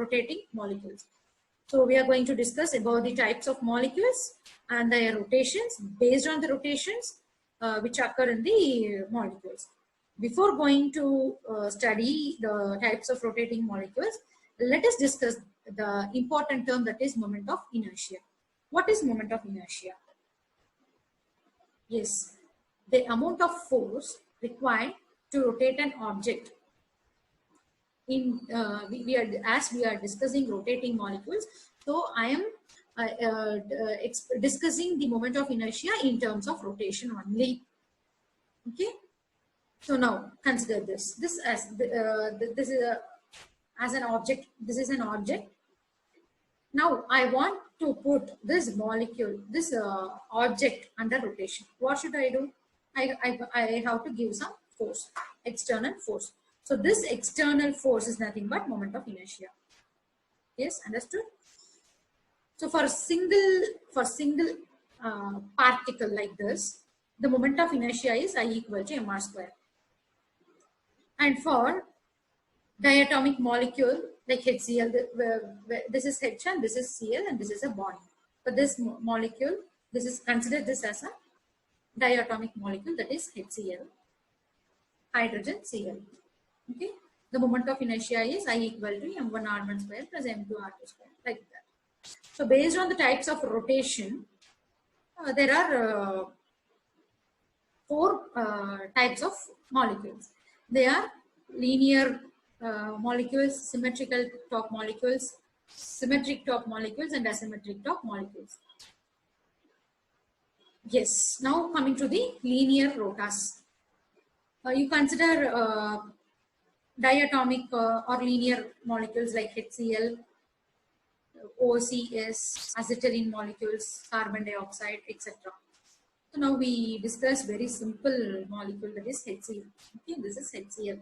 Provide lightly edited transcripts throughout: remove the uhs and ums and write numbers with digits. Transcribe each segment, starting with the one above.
rotating molecules. So we are going to discuss about the types of molecules and their rotations based on the rotations which occur in the molecules. Before going to study the types of rotating molecules, let us discuss the important term, that is moment of inertia. What is moment of inertia? Yes, the amount of force required to rotate an object. In as we are discussing rotating molecules, so I am discussing the moment of inertia in terms of rotation only. Okay, so now consider this as this is as an object. This is an object. Now I want to put this molecule, this object under rotation. What should I do? I have to give some force, external force. So this external force is nothing but moment of inertia. Yes, understood? So for single particle like this, the moment of inertia is I equal to mr square. And for diatomic molecule like HCl, this is H and this is Cl and this is a bond. For this molecule, this is considered this as a diatomic molecule, that is HCl, hydrogen Cl. Okay, the moment of inertia is I equal to m1r1 square plus m2r2 square, like that. So based on the types of rotation, there are 4 types of molecules. They are linear molecules, symmetrical top molecules, symmetric top molecules, and asymmetric top molecules. Yes, now coming to the linear rotas. You consider diatomic or linear molecules like HCl, OCS, acetylene molecules, carbon dioxide, etc. So now we discuss very simple molecule, that is HCl. Okay, this is HCl.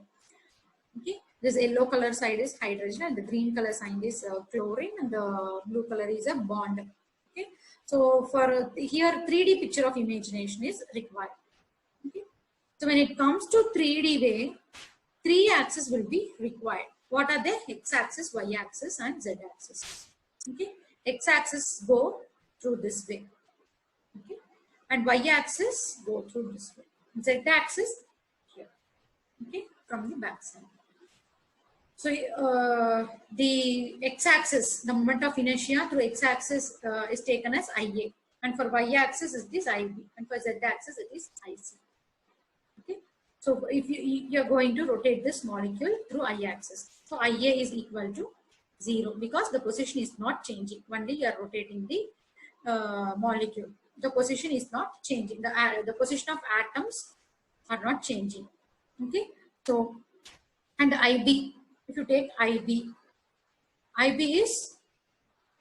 Okay, this yellow color side is hydrogen and the green color sign is chlorine and the blue color is a bond. Okay, so for here 3D picture of imagination is required. Okay, so when it comes to 3D way, 3 axes will be required. What are they? X axis, Y axis and Z axis. Okay, X axis go through this way. Okay, and Y axis go through this way. Z axis here. Okay, from the back side. So the x-axis, the moment of inertia through x-axis is taken as Ia, and for y-axis it is Ib, and for z-axis it is Ic. Okay, so if you are going to rotate this molecule through I-axis, so Ia is equal to 0 because the position is not changing. Only you are rotating the molecule. The position is not changing. The position of atoms are not changing. Okay, so and Ib. If you take IB is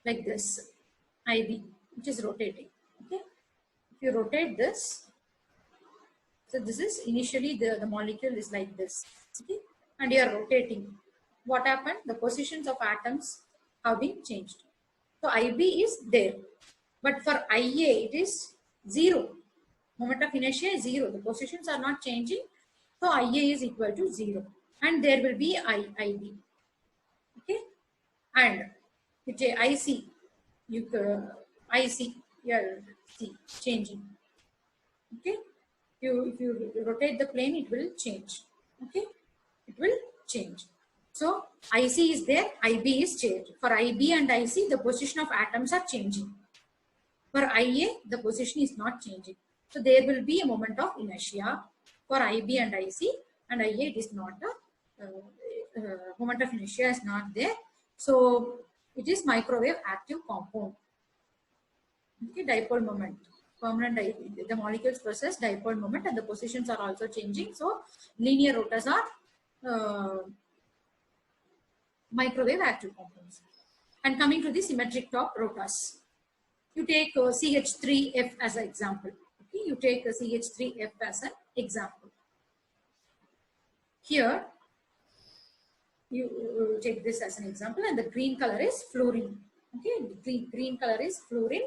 like this, IB, which is rotating. Okay, if you rotate this, so this is initially the molecule is like this. Okay, and you are rotating. What happened? The positions of atoms have been changed. So IB is there, but for IA it is 0. Moment of inertia is 0. The positions are not changing, so IA is equal to 0. And there will be IB. Okay, and you take IC, IC, here see changing. Okay, if you rotate the plane, it will change. Okay, it will change. So IC is there, IB is changed. For IB and IC, the position of atoms are changing. For IA, the position is not changing. So there will be a moment of inertia for IB and IC, and IA it is not a moment of inertia is not there. So it is microwave active compound. Okay, dipole moment. Permanent the molecules possess dipole moment and the positions are also changing. So linear rotas are microwave active compounds. And coming to the symmetric top rotas, you take CH3F as an example. Okay, you take CH3F as an example. Here you take this as an example, and the green color is fluorine. Okay, the green color is fluorine,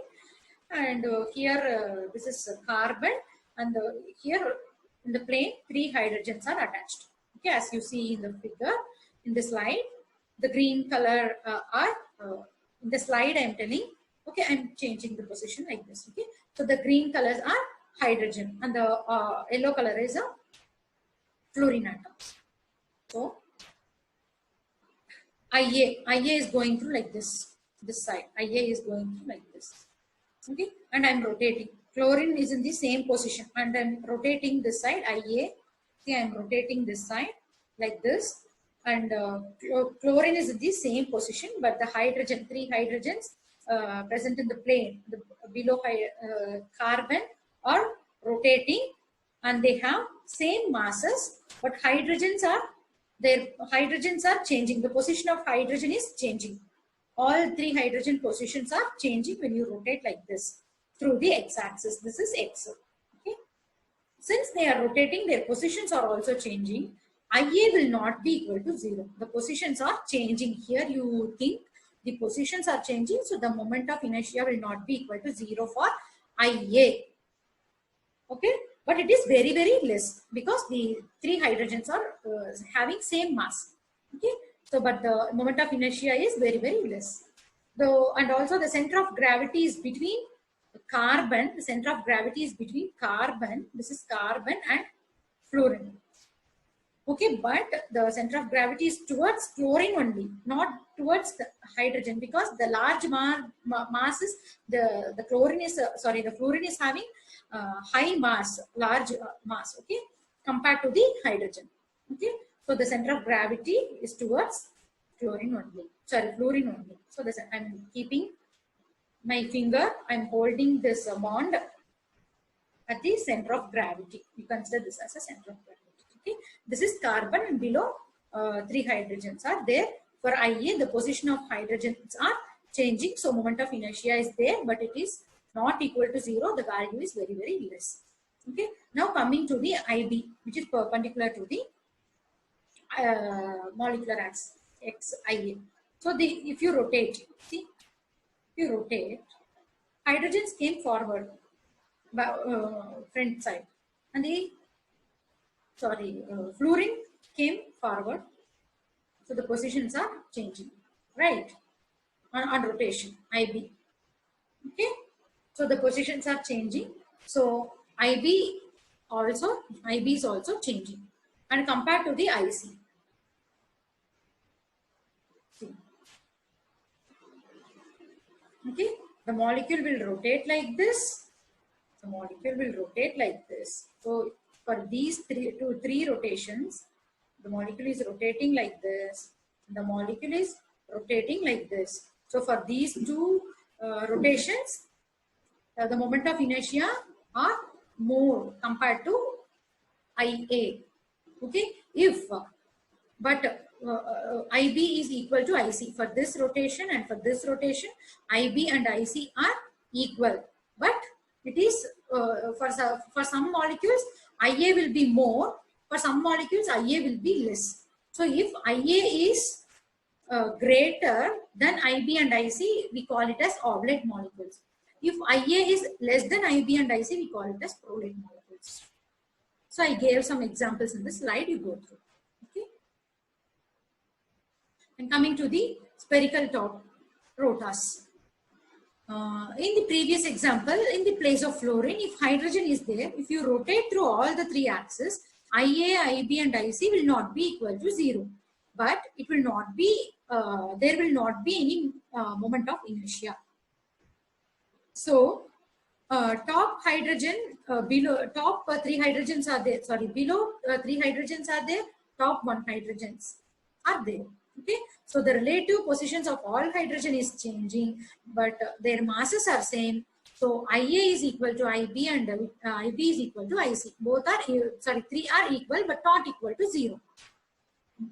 and here this is carbon, and here in the plane 3 hydrogens are attached. Okay, as you see in the figure in the slide, the green color are in the slide I'm telling. Okay, I'm changing the position like this. Okay, so the green colors are hydrogen and the yellow color is a fluorine atom. So IA is going through like this side. IA is going through like this. Okay, and I'm rotating. Chlorine is in the same position and I'm rotating this side IA. See, I'm rotating this side like this, and chlorine is in the same position, but the hydrogen, 3 hydrogens present in the plane, the below carbon are rotating, and they have same masses, but their hydrogens are changing. The position of hydrogen is changing. All 3 hydrogen positions are changing when you rotate like this through the x-axis. This is x. Okay. Since they are rotating, their positions are also changing. IA will not be equal to 0. The positions are changing. Here you think the positions are changing, so the moment of inertia will not be equal to 0 for IA. Okay, but it is very, very less because the 3 hydrogens are having same mass. Okay, so but the moment of inertia is very, very less. Though, and also the center of gravity is between carbon. The center of gravity is between carbon. This is carbon and fluorine. Okay, but the center of gravity is towards chlorine only, not towards the hydrogen, because the large mass is the chlorine is the fluorine is having high mass, large mass. Okay, compared to the hydrogen. Okay, so the center of gravity is towards fluorine only. Fluorine only. So this, I'm keeping my finger. I'm holding this bond at the center of gravity. You consider this as a center of gravity. Okay, this is carbon, and below 3 hydrogens are there. For IA, the position of hydrogens are changing, so moment of inertia is there, but it is not equal to 0. The value is very, very less. Okay, now coming to the IB, which is perpendicular to the molecular axis XIA. So if you rotate, see, if you rotate, hydrogens came forward by front side, and the fluorine came forward. So the positions are changing, right? On rotation, IB. Okay, so the positions are changing. So IB is also changing, and compared to the IC. See. Okay, the molecule will rotate like this. The molecule will rotate like this. So for these three rotations, the molecule is rotating like this. The molecule is rotating like this. So for these 2 rotations, the moment of inertia are more compared to IA. Okay, but IB is equal to IC for this rotation, and for this rotation, IB and IC are equal. But it is for some molecules, IA will be more. For some molecules, IA will be less. So if IA is greater than IB and IC, we call it as oblate molecules. If IA is less than IB and IC, we call it as prolate molecules. So I gave some examples in the slide, you go through. Okay. And coming to the spherical top rotors. In the previous example, in the place of fluorine, if hydrogen is there, if you rotate through all the 3 axes, IA, IB and IC will not be equal to 0. But it will not be, there will not be any moment of inertia. So, top hydrogen, top 3 hydrogens are there, below 3 hydrogens are there, top 1 hydrogens are there. Okay, so the relative positions of all hydrogen is changing, but their masses are same. So IA is equal to IB and IB is equal to IC. Both are 3 are equal but not equal to 0.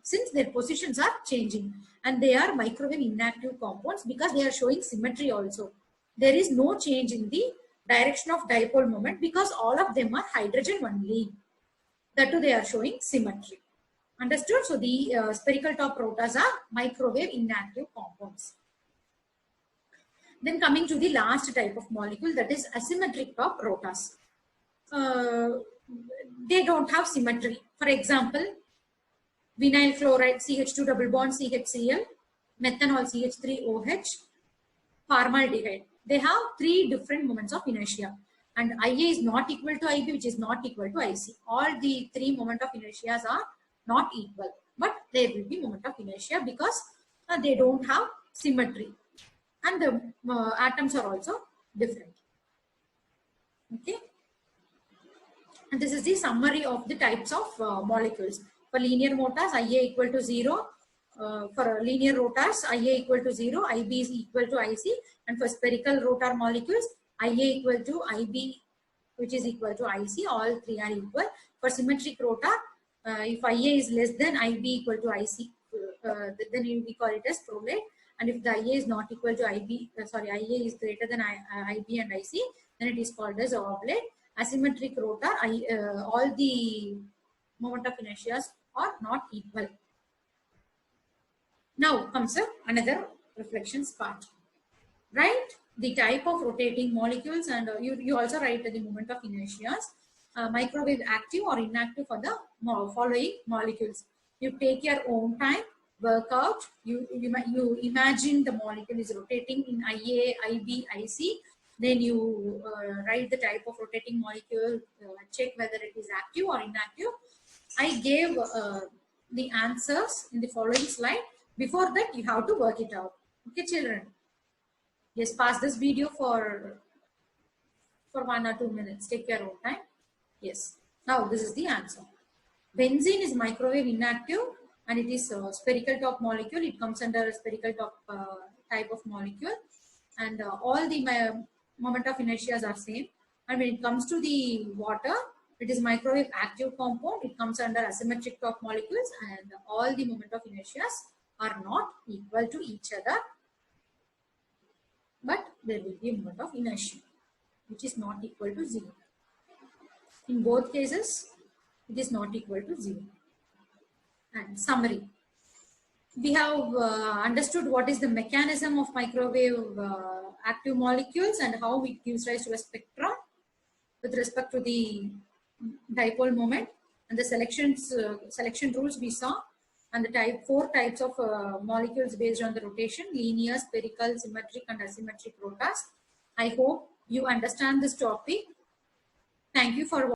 Since their positions are changing, and they are microwave inactive compounds because they are showing symmetry also. There is no change in the direction of dipole moment because all of them are hydrogen only. That too they are showing symmetry. Understood? So the spherical top rotors are microwave inactive compounds. Then coming to the last type of molecule, that is asymmetric top rotors. They don't have symmetry. For example, vinyl chloride CH2 double bond CHCl methanol CH3OH, formaldehyde. They have three different moments of inertia. And IA is not equal to IB, which is not equal to IC. All the three moment of inertia are not equal. But there will be moment of inertia because they don't have symmetry. And the atoms are also different. Okay. And this is the summary of the types of molecules. For linear motors, IA equal to 0. For linear rotors, IA equal to 0, IB is equal to IC. And for spherical rotor molecules, IA equal to IB, which is equal to IC. All three are equal. For symmetric rotor, if IA is less than IB equal to IC, then we call it as prolate. And if the IA is not equal to IB, IA is greater than IB and IC, then it is called as oblate. Asymmetric rotor, all the moment of inertia are not equal. Now comes another reflections part. Write the type of rotating molecules, and you also write the moment of inertia. Microwave active or inactive for the following molecules. You take your own time, work out. You imagine the molecule is rotating in IA, IB, IC. Then you write the type of rotating molecule, check whether it is active or inactive. I gave the answers in the following slide. Before that, you have to work it out. Okay, children? Yes, pass this video for 1 or 2 minutes. Take your own time. Yes. Now, this is the answer. Benzene is microwave inactive and it is a spherical top molecule. It comes under a spherical top type of molecule. And all the moment of inertia are same. And when it comes to the water, it is microwave active compound. It comes under asymmetric top molecules, and all the moment of inertia are not equal to each other. But there will be a moment of inertia, which is not equal to 0. In both cases, it is not equal to 0. And summary. We have understood what is the mechanism of microwave active molecules and how it gives rise to a spectrum with respect to the dipole moment, and the selection rules we saw, and the 4 types of molecules based on the rotation: linear, spherical, symmetric, and asymmetric rotors. I hope you understand this topic. Thank you for watching.